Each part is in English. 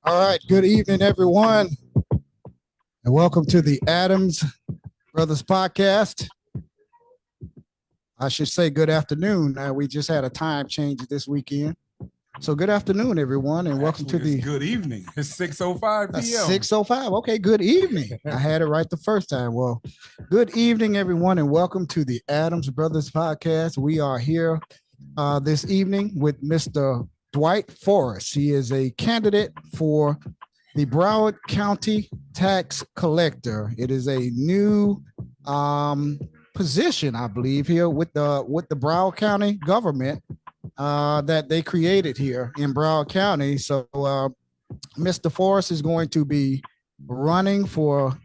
All right. Good evening, everyone, and welcome to the Adams Brothers Podcast. I should say good afternoon. We just had a time change this weekend. So good afternoon, everyone, and welcome to the good evening. It's 6:05 p.m. 6:05. Okay, good evening. I had it right the first time. Well, good evening, everyone, and welcome to the Adams Brothers Podcast. We are here this evening with Mr. Dwight Forrest. He is a candidate for the Broward County Tax Collector. It is a new position, I believe, here with the Broward County government that they created here in Broward County. So Mr. Forrest is going to be running for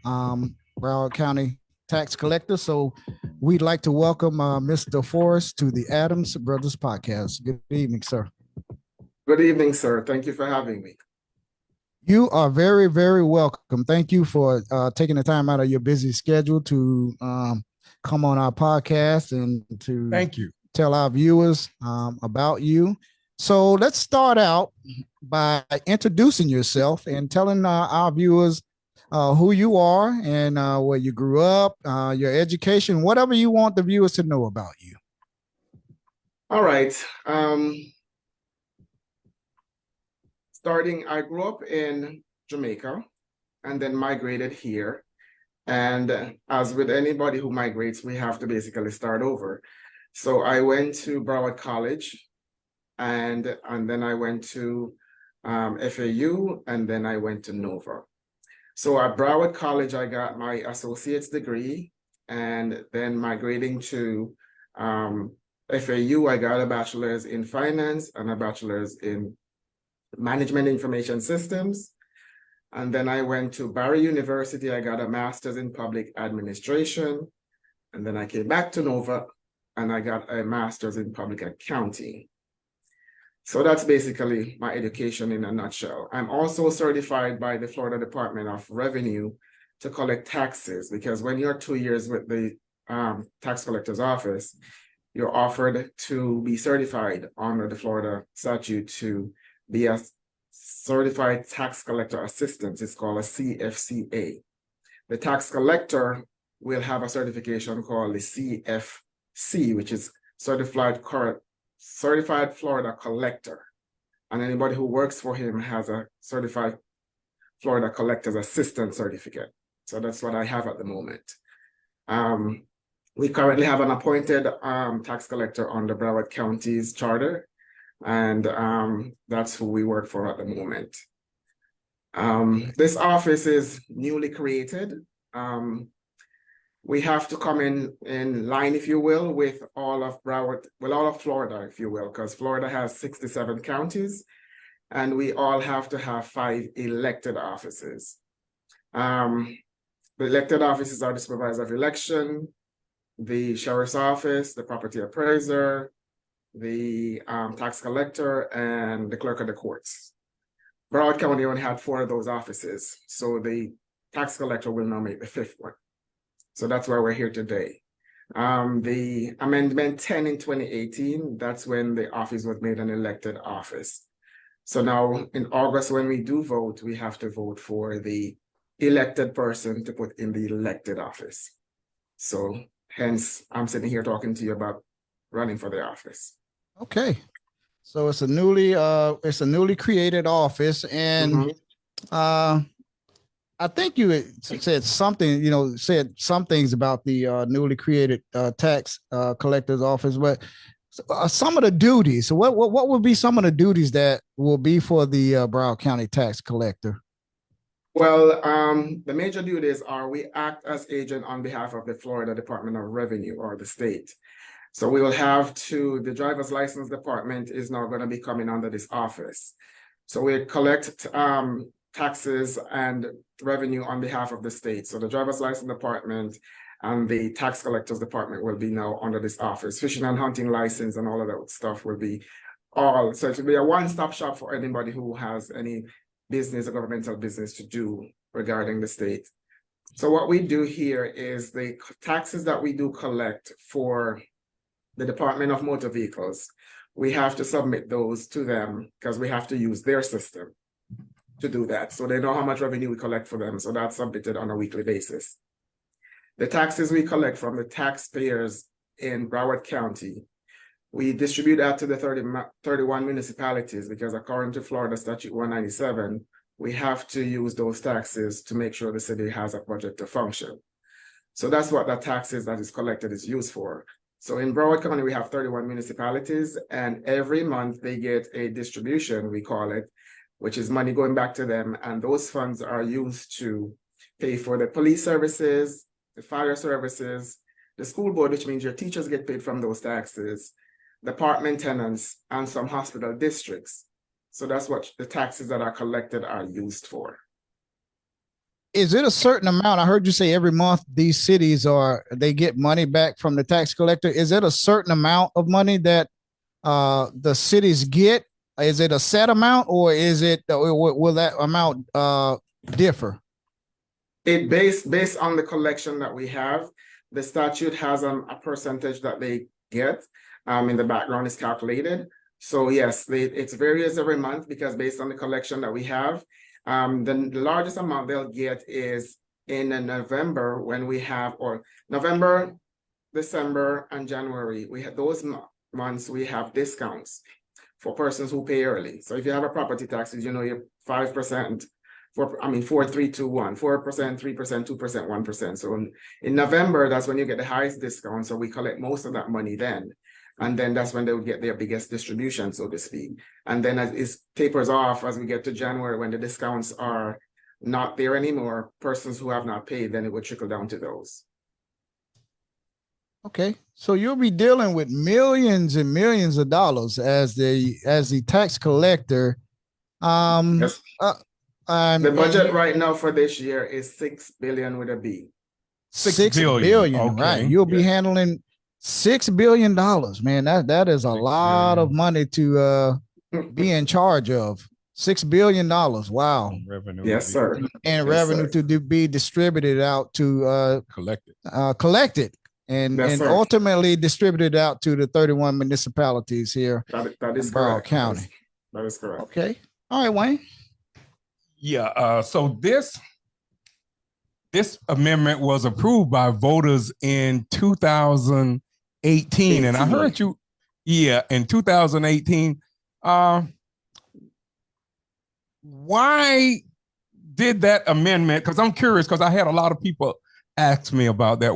Broward County Tax Collector. So we'd like to welcome Mr. Forrest to the Adams Brothers Podcast. Good evening, sir. Good evening, sir. Thank you for having me. You are very, very welcome. Thank you for taking the time out of your busy schedule to come on our podcast and to tell our viewers about you. So let's start out by introducing yourself and telling our viewers who you are and where you grew up, your education, whatever you want the viewers to know about you. All right. I grew up in Jamaica and then migrated here. And as with anybody who migrates, we have to basically start over. So I went to Broward College and then I went to FAU and then I went to Nova. So at Broward College, I got my associate's degree, and then migrating to FAU, I got a bachelor's in finance and a bachelor's in management information systems. And then I went to Barry University. I got a master's in public administration. And then I came back to Nova and I got a master's in public accounting. So that's basically my education in a nutshell. I'm also certified by the Florida Department of Revenue to collect taxes, because when you're 2 years with the tax collector's office, you're offered to be certified under the Florida statute to be a certified tax collector assistant. It's called a CFCA. The tax collector will have a certification called the CFC, which is Certified Florida Collector. And anybody who works for him has a Certified Florida Collector's Assistant certificate. So that's what I have at the moment. We currently have an appointed tax collector on the Broward County's charter. And that's who we work for at the moment. This office is newly created. We have to come in line, if you will, with all of Broward, well, all of Florida, if you will, because Florida has 67 counties, and we all have to have 5 elected offices. The elected offices are the Supervisor of Election, the Sheriff's Office, the Property Appraiser, the tax collector, and the clerk of the courts. Broward County only had 4 of those offices, so the tax collector will now make the 5th one. So that's why we're here today. The Amendment 10 in 2018, that's when the office was made an elected office. So now in August, when we do vote, we have to vote for the elected person to put in the elected office. So hence, I'm sitting here talking to you about running for the office. Okay, so it's a newly created office, and I think you said something, said some things about the newly created tax collector's office, but some of the duties. So what would be some of the duties that will be for the Broward County tax collector? Well, the major duties are we act as agent on behalf of the Florida Department of Revenue, or the state. So we will have the driver's license department is now going to be coming under this office. So we collect taxes and revenue on behalf of the state. So the driver's license department and the tax collector's department will be now under this office. Fishing and hunting license and all of that stuff will be all. So it will be a one-stop shop for anybody who has any business or governmental business to do regarding the state. So what we do here is the taxes that we do collect for the Department of Motor Vehicles, we have to submit those to them because we have to use their system. to do that. So they know how much revenue we collect for them. So that's submitted on a weekly basis. The taxes we collect from the taxpayers in Broward County, we distribute that to the 31 municipalities because according to Florida Statute 197, we have to use those taxes to make sure the city has a budget to function. So that's what that taxes that is collected is used for. So in Broward County, we have 31 municipalities, and every month they get a distribution, we call it, which is money going back to them. And those funds are used to pay for the police services, the fire services, the school board, which means your teachers get paid from those taxes, the apartment tenants, and some hospital districts. So that's what the taxes that are collected are used for. Is it a certain amount? I heard you say every month these cities they get money back from the tax collector. Is it a certain amount of money that the cities get? Is it a set amount, or is it will that amount differ? It based on the collection that we have. The statute has a percentage that they get. In the background is calculated. So yes, it varies every month because based on the collection that we have. The largest amount they'll get is in November when we have, or November, December, and January. We have those months we have discounts for persons who pay early. So if you have a property taxes, you're 5%, 4, 3, 2, 1, 4%, 3%, 2%, 1%. So in November, that's when you get the highest discount. So we collect most of that money then. And then that's when they would get their biggest distribution, so to speak. And then as it tapers off as we get to January, when the discounts are not there anymore, persons who have not paid, then it would trickle down to those. Okay, so you'll be dealing with millions and millions of dollars as the tax collector. Yes. The budget right now for this year is $6 billion with a B. $6 billion, okay. Right? You'll be handling $6 billion, man. That is a lot of money to be in charge of. $6 billion. Wow. Revenue. Yes, sir. And revenue to be distributed out to collected and ultimately distributed out to the 31 municipalities here. That is in Broward County. That is correct. Okay. All right, Wayne. Yeah. So this amendment was approved by voters in 2018. And I heard you, in 2018. Why did that amendment? Because I'm curious, because I had a lot of people ask me about that.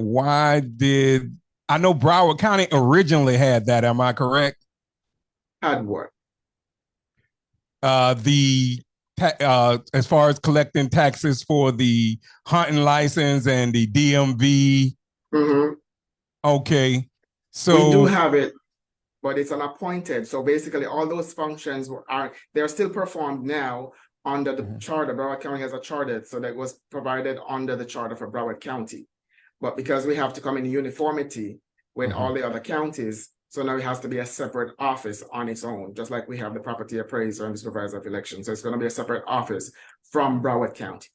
I know Broward County originally had that, am I correct? Had what? As far as collecting taxes for the hunting license and the DMV. Mm-hmm. Okay. So we do have it, but it's unappointed. So basically all those functions they're still performed now under the charter. Broward County has a charter, so that was provided under the charter for Broward County. But because we have to come in uniformity with all the other counties, so now it has to be a separate office on its own, just like we have the property appraiser and the supervisor of elections. So it's going to be a separate office from Broward County.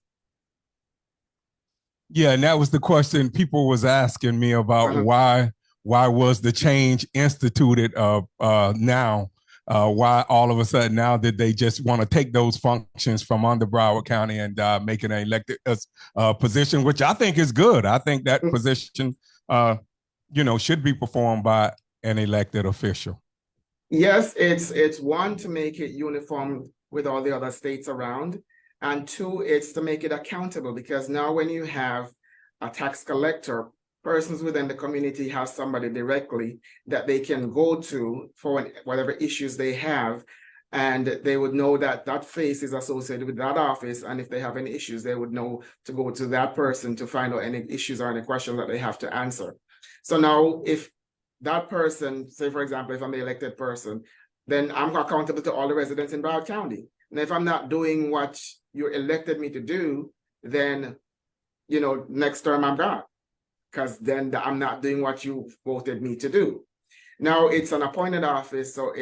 Yeah, and that was the question people was asking me about. Why was the change instituted now? Why all of a sudden now did they just want to take those functions from under Broward County and make it an elected position, which I think is good. I think that position, should be performed by an elected official. Yes, it's one, to make it uniform with all the other states around, and two, it's to make it accountable, because now when you have a tax collector, persons within the community have somebody directly that they can go to for whatever issues they have, and they would know that that face is associated with that office, and if they have any issues, they would know to go to that person to find out any issues or any questions that they have to answer. So now if that person, say for example, if I'm the elected person, then I'm accountable to all the residents in Broward County. And if I'm not doing what you elected me to do, then, next term I'm gone, because then I'm not doing what you voted me to do. Now it's an appointed office, so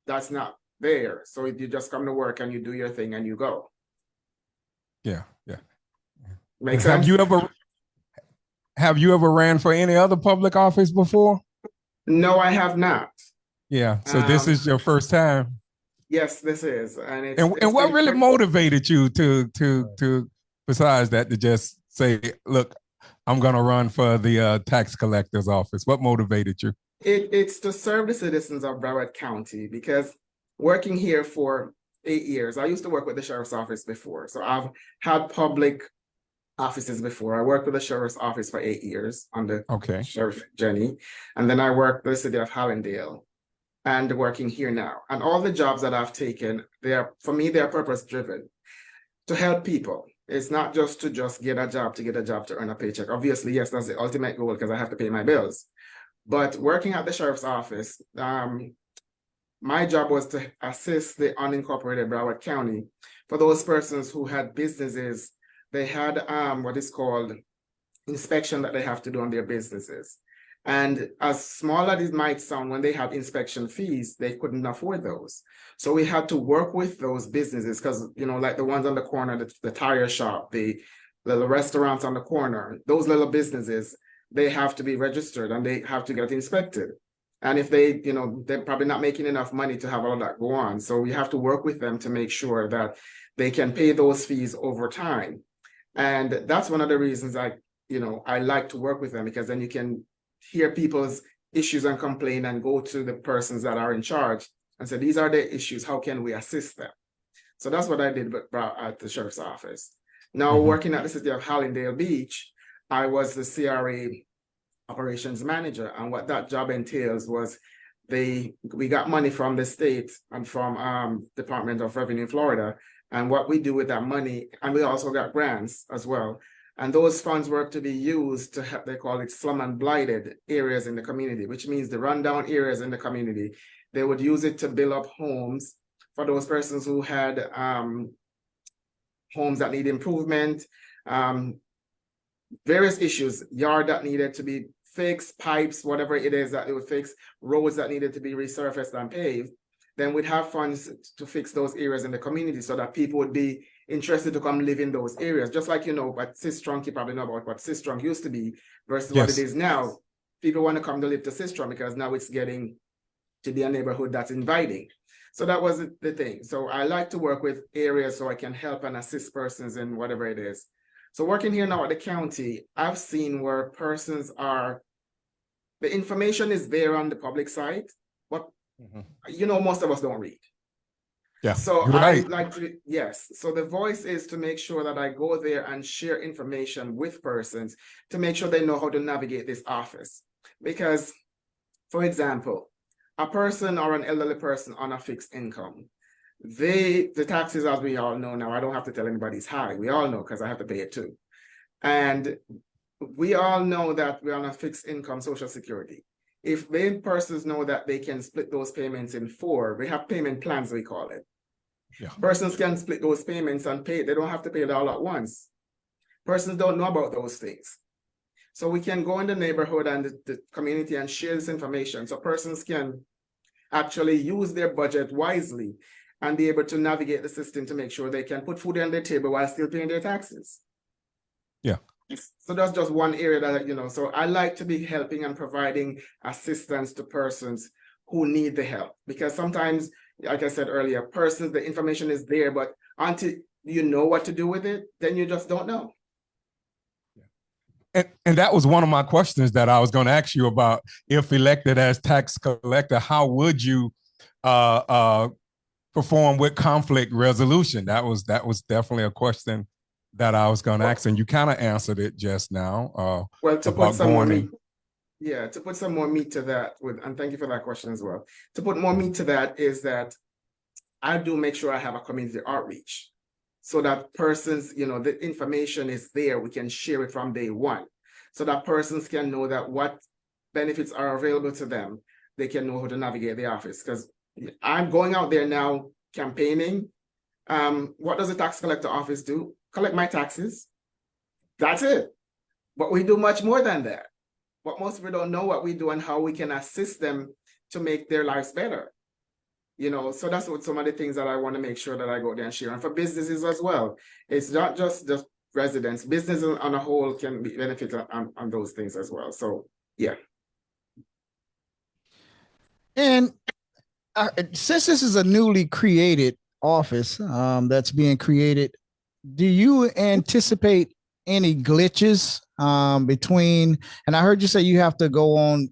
that's not there. So you just come to work and you do your thing and you go. Yeah. Makes sense? Have you ever ran for any other public office before? No, I have not. Yeah. So this is your first time? Yes, this is, and And what really motivated you to besides that to just say, look, I'm going to run for the tax collector's office? What motivated you? It's to serve the citizens of Broward County, because working here for 8 years, I used to work with the sheriff's office before. So I've had public offices before. I worked with the sheriff's office for 8 years under Sheriff Jenny. And then I worked with the city of Hallandale and working here now. And all the jobs that I've taken, for me, they're purpose driven to help people. It's not just to get a job to earn a paycheck. Obviously, yes, that's the ultimate goal because I have to pay my bills. But working at the sheriff's office, my job was to assist the unincorporated Broward County for those persons who had businesses. They had what is called inspection that they have to do on their businesses. And as small as it might sound, when they have inspection fees, they couldn't afford those. So we had to work with those businesses because, like the ones on the corner, the tire shop, the little restaurants on the corner, those little businesses, they have to be registered and they have to get inspected. And if they're probably not making enough money to have all of that go on. So we have to work with them to make sure that they can pay those fees over time. And that's one of the reasons I like to work with them, because then you can hear people's issues and complain and go to the persons that are in charge and say, these are the issues, how can we assist them? So that's what I did at the sheriff's office. Now, working at the city of Hallandale Beach, I was the CRA operations manager. And what that job entails was we got money from the state and from Department of Revenue in Florida. And what we do with that money, and we also got grants as well. And those funds were to be used to help, they call it slum and blighted areas in the community, which means the rundown areas in the community. They would use it to build up homes for those persons who had homes that need improvement, various issues, yard that needed to be fixed, pipes, whatever it is that they would fix, roads that needed to be resurfaced and paved. Then we'd have funds to fix those areas in the community so that people would be interested to come live in those areas. Just like, what Sistrunk, you probably know about what Sistrunk used to be versus what it is now. People want to come to live to Sistrunk because now it's getting to be a neighborhood that's inviting. So that was the thing. So I like to work with areas so I can help and assist persons in whatever it is. So working here now at the county, I've seen where persons the information is there on the public site, but most of us don't read. Yeah. So I like to, yes. So the voice is to make sure that I go there and share information with persons to make sure they know how to navigate this office. Because, for example, a person or an elderly person on a fixed income, the taxes, as we all know now, I don't have to tell anybody it's high. We all know because I have to pay it too. And we all know that we're on a fixed income Social Security. If the persons know that they can split those payments in 4, we have payment plans, we call it. Yeah. Persons can split those payments and pay. They don't have to pay it all at once. Persons don't know about those things. So we can go in the neighborhood and the community and share this information so persons can actually use their budget wisely and be able to navigate the system to make sure they can put food on their table while still paying their taxes. Yeah. So that's just one area that, so I like to be helping and providing assistance to persons who need the help. Because sometimes, like I said earlier, the information is there, but until you know what to do with it, then you just don't know. And that was one of my questions that I was going to ask you about. If elected as tax collector, how would you perform with conflict resolution? That was definitely a question that I was going to ask, and you kind of answered it just now. To put some more meat, to put some more meat to that, and thank you for that question as well. To put more meat to that is that I do make sure I have a community outreach so that persons, the information is there. We can share it from day one so that persons can know that what benefits are available to them. They can know how to navigate the office, because I'm going out there now campaigning. What does the tax collector office do? Collect my taxes. That's it. But we do much more than that. But most people don't know what we do and how we can assist them to make their lives better. So that's what some of the things that I want to make sure that I go there and share. And for businesses as well, it's not just the residents. Businesses on a whole can benefit on those things as well. So, yeah. And since this is a newly created office that's being created, do you anticipate any glitches between? And I heard you say you have to go on,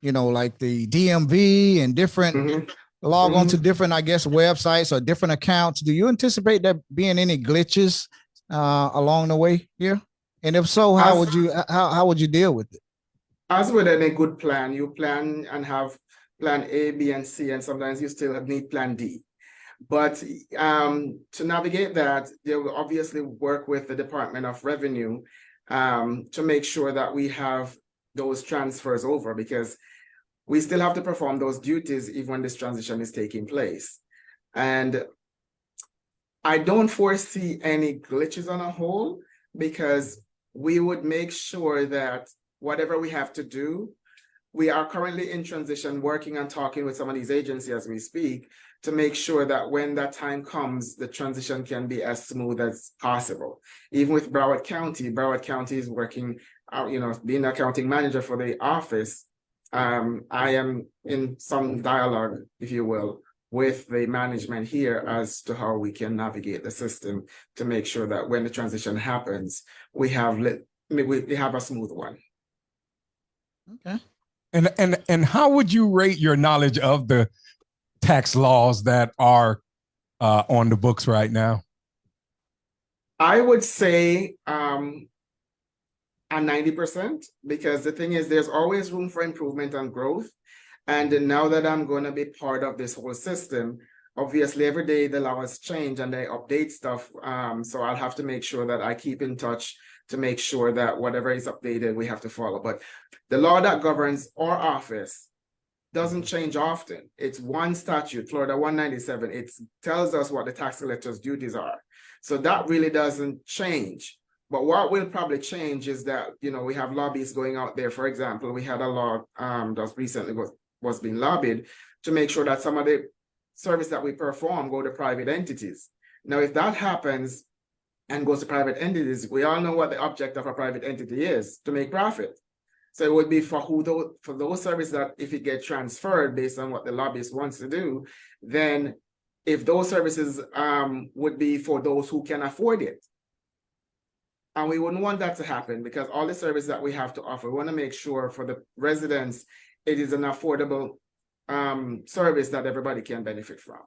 like the DMV and different log on to different, I guess, websites or different accounts. Do you anticipate there being any glitches along the way here? And if so, how would you deal with it? As with any good plan, you plan and have plan A, B, and C, and sometimes you still need plan D. But to navigate that, they will obviously work with the Department of Revenue to make sure that we have those transfers over, because we still have to perform those duties even when this transition is taking place. And I don't foresee any glitches on a whole, because we would make sure that whatever we have to do, we are currently in transition, working and talking with some of these agencies as we speak, to make sure that when that time comes, the transition can be as smooth as possible. Even with Broward County is working, being the accounting manager for the office. I am in some dialogue, if you will, with the management here as to how we can navigate the system to make sure that when the transition happens, we have a smooth one. Okay. And how would you rate your knowledge of the tax laws that are on the books right now? I would say a 90%, because the thing is, there's always room for improvement and growth. And now that I'm going to be part of this whole system, obviously every day the laws change and they update stuff. So I'll have to make sure that I keep in touch to make sure that whatever is updated, we have to follow. But the law that governs our office doesn't change often. It's one statute, Florida 197. It tells us what the tax collector's duties are. So that really doesn't change. But what will probably change is that, we have lobbyists going out there. For example, we had a law that recently was being lobbied to make sure that some of the service that we perform go to private entities. Now, if that happens and goes to private entities, we all know what the object of a private entity is: to make profit. So it would be for those services that if it gets transferred based on what the lobbyist wants to do, then if those services would be for those who can afford it. And we wouldn't want that to happen, because all the services that we have to offer, we want to make sure for the residents, it is an affordable service that everybody can benefit from.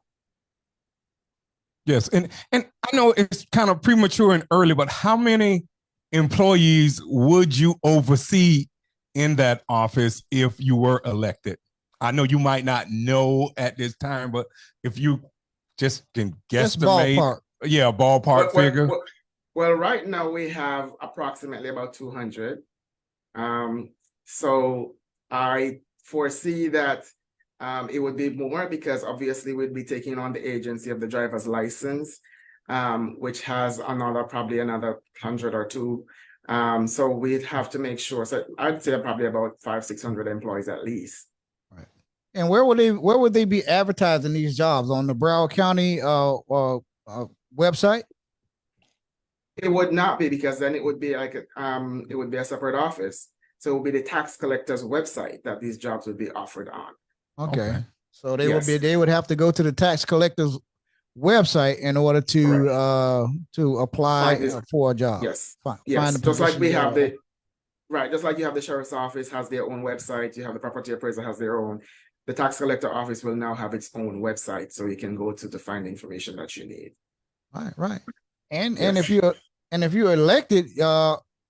Yes, and I know it's kind of premature and early, but how many employees would you oversee in that office if you were elected? I know you might not know at this time, but if you just can guesstimate, ballpark figure. Well, right now we have approximately about 200. So I foresee that it would be more, because obviously we'd be taking on the agency of the driver's license, which has probably another 100 or two. So we'd have to make sure. So I'd say probably about 500-600 employees at least. Right. And where would they be advertising these jobs? On the Broward County website? It would not be, because then it would be like it would be a separate office. So it would be the tax collector's website that these jobs would be offered on. Okay. So they would have to go to the tax collector's website in order to apply for a job. Yes. Find just like we have just like you have the sheriff's office has their own website, you have the property appraiser has their own. The tax collector office will now have its own website, so you can go to find the information that you need. Right. And if you're elected,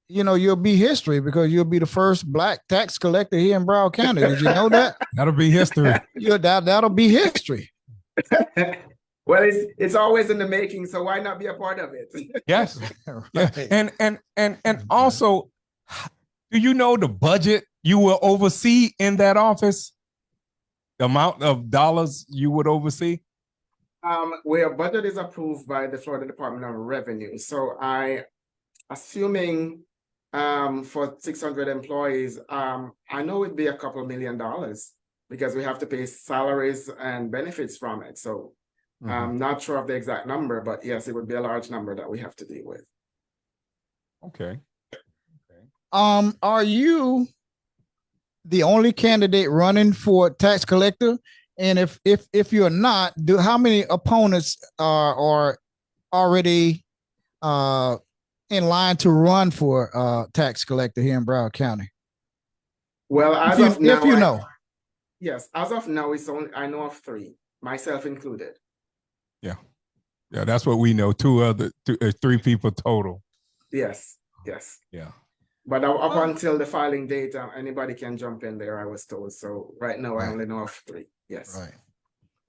you'll be history, because you'll be the first Black tax collector here in Broward County. Did you know that? That'll be history. That'll be history. Well, it's always in the making, so why not be a part of it? Yes. Right. And also, do you know the budget you will oversee in that office? The amount of dollars you would oversee? Where budget is approved by the Florida Department of Revenue. So assuming for 600 employees, I know it'd be a couple $1 million, because we have to pay salaries and benefits from it. So I'm not sure of the exact number, but yes, it would be a large number that we have to deal with. Okay. Are you the only candidate running for tax collector? And if you're not, how many opponents are already in line to run for tax collector here in Broward County? Well, If you know. Yes, as of now, I know of 3, myself included. Yeah, that's what we know. 3 people total. Yes. Yeah. But up until the filing date, anybody can jump in there, I was told. So right now, I only know of 3. Yes.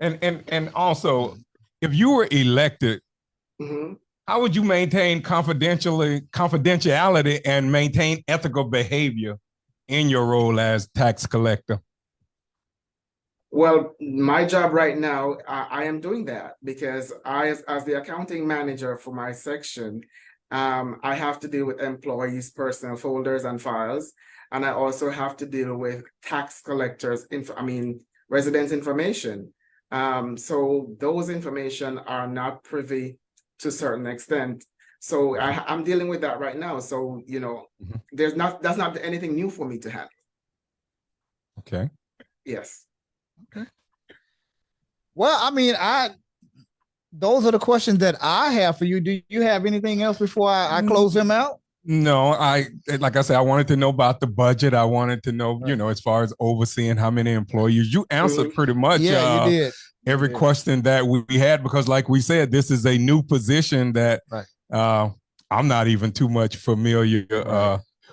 Right. And also, if you were elected, how would you maintain confidentiality and maintain ethical behavior in your role as tax collector? Well, my job right now, I am doing that because as the accounting manager for my section, I have to deal with employees' personal folders and files, and I also have to deal with tax collectors, resident information. So those information are not privy to a certain extent. So I'm dealing with that right now. So, that's not anything new for me to handle. Okay. Yes. Okay. Well, those are the questions that I have for you. Do you have anything else before I close them out? No, like I said, I wanted to know about the budget. I wanted to know, as far as overseeing how many employees. You answered pretty much you did. Every question that we had, because like we said, this is a new position that I'm not even too much familiar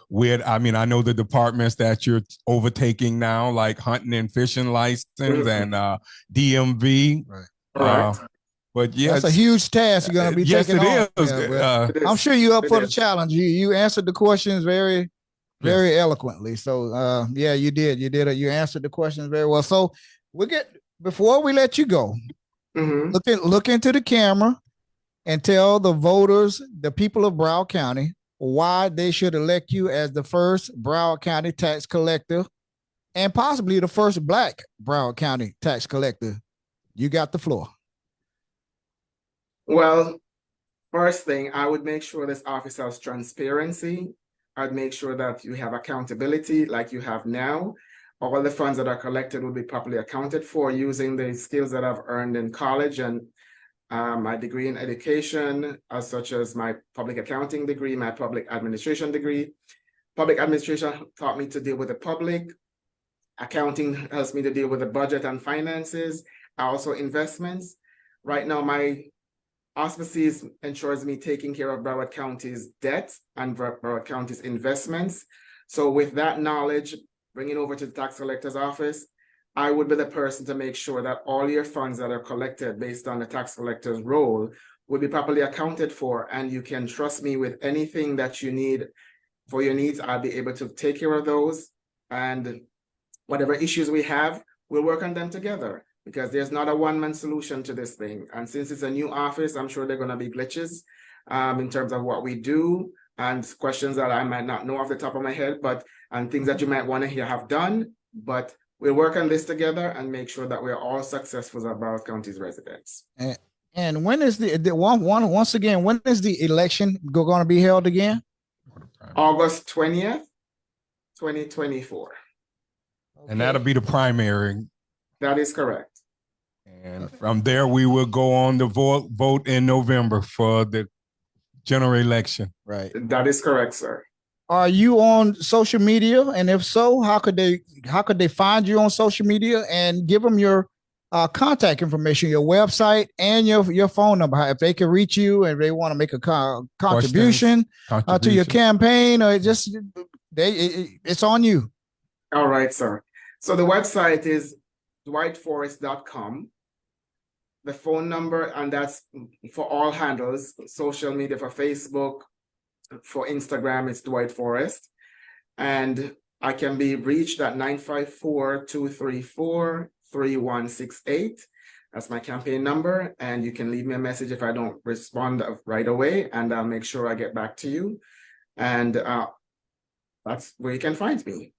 with. I know the departments that you're overtaking now, like hunting and fishing license and DMV. Right. But yeah, that's a huge task you're going to be taking on. Yes, it is. I'm sure you're up for the challenge. You answered the questions very eloquently. So you did. You answered the questions very well. So before we let you go, look into the camera and tell the voters, the people of Broward County, why they should elect you as the first Broward County tax collector and possibly the first Black Broward County tax collector. You got the floor. Well, first thing, I would make sure this office has transparency. I'd make sure that you have accountability like you have now. All the funds that are collected will be properly accounted for using the skills that I've earned in college and my degree in education, such as my public accounting degree, my public administration degree. Public administration taught me to deal with the public. Accounting helps me to deal with the budget and finances, also investments. Right now, my auspices ensures me taking care of Broward County's debt and Broward County's investments. So with that knowledge, bring it over to the tax collector's office, I would be the person to make sure that all your funds that are collected based on the tax collector's role will be properly accounted for. And you can trust me with anything that you need for your needs. I'll be able to take care of those. And whatever issues we have, we'll work on them together because there's not a one-man solution to this thing. And since it's a new office, I'm sure there are going to be glitches in terms of what we do and questions that I might not know off the top of my head, and things that you might want to have done. But we'll work on this together and make sure that we're all successful as Broward County's residents. And when is once again, when is the election going to be held again? August 20th, 2024. Okay. And that'll be the primary. That is correct. And from there, we will go on to vote in November for the general election. Right. That is correct, sir. Are you on social media? And if so, how could they find you on social media? And give them your contact information, your website, and your phone number. If they can reach you and they want to make a contribution to your campaign, or it's on you. All right, sir. So the website is dwightforrest.com. The phone number, and that's for all handles, social media, for Facebook, for Instagram, it's Dwight Forrest. And I can be reached at 954-234-3168. That's my campaign number. And you can leave me a message if I don't respond right away, and I'll make sure I get back to you. And that's where you can find me.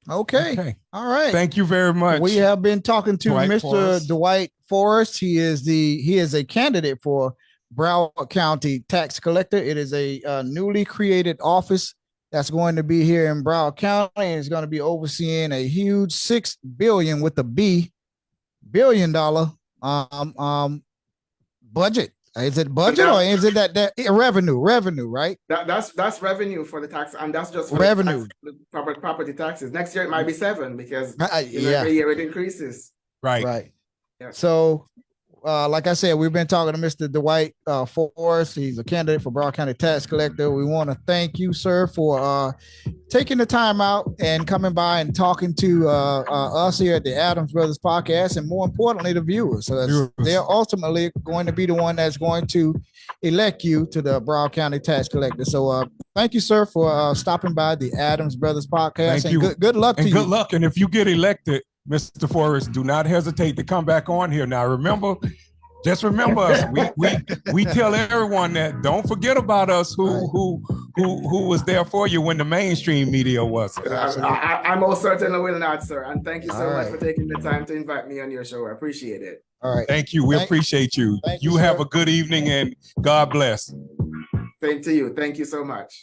Okay. All right. Thank you very much. We have been talking to Dwight Mr. Forrest. Dwight Forrest. He is a candidate for Broward County tax collector. It is a newly created office that's going to be here in Broward County, and is going to be overseeing a huge $6 billion with a B $billion budget. Is it budget or is it that revenue, right? That's revenue for the tax, and that's just for revenue, property taxes. Next year it might be 7 because yeah, every year it increases. Right. Yeah. So, like I said, we've been talking to Mr. Dwight Forrest. He's a candidate for Broward County Tax Collector. We want to thank you, sir, for taking the time out and coming by and talking to us here at the Adams Brothers Podcast, and more importantly, the viewers. So they're ultimately going to be the one that's going to elect you to the Broward County Tax Collector. So thank you, sir, for stopping by the Adams Brothers Podcast. Thank you. Good luck to you. Good luck. And if you get elected, Mr. Forrest, do not hesitate to come back on here. Now, just remember us. We tell everyone that. Don't forget about us. Who was there for you when the mainstream media was. I most certainly will not, sir. And thank you so much for taking the time to invite me on your show. I appreciate it. All right. Thank you. We appreciate you. You have a good evening and God bless. Same to you. Thank you so much.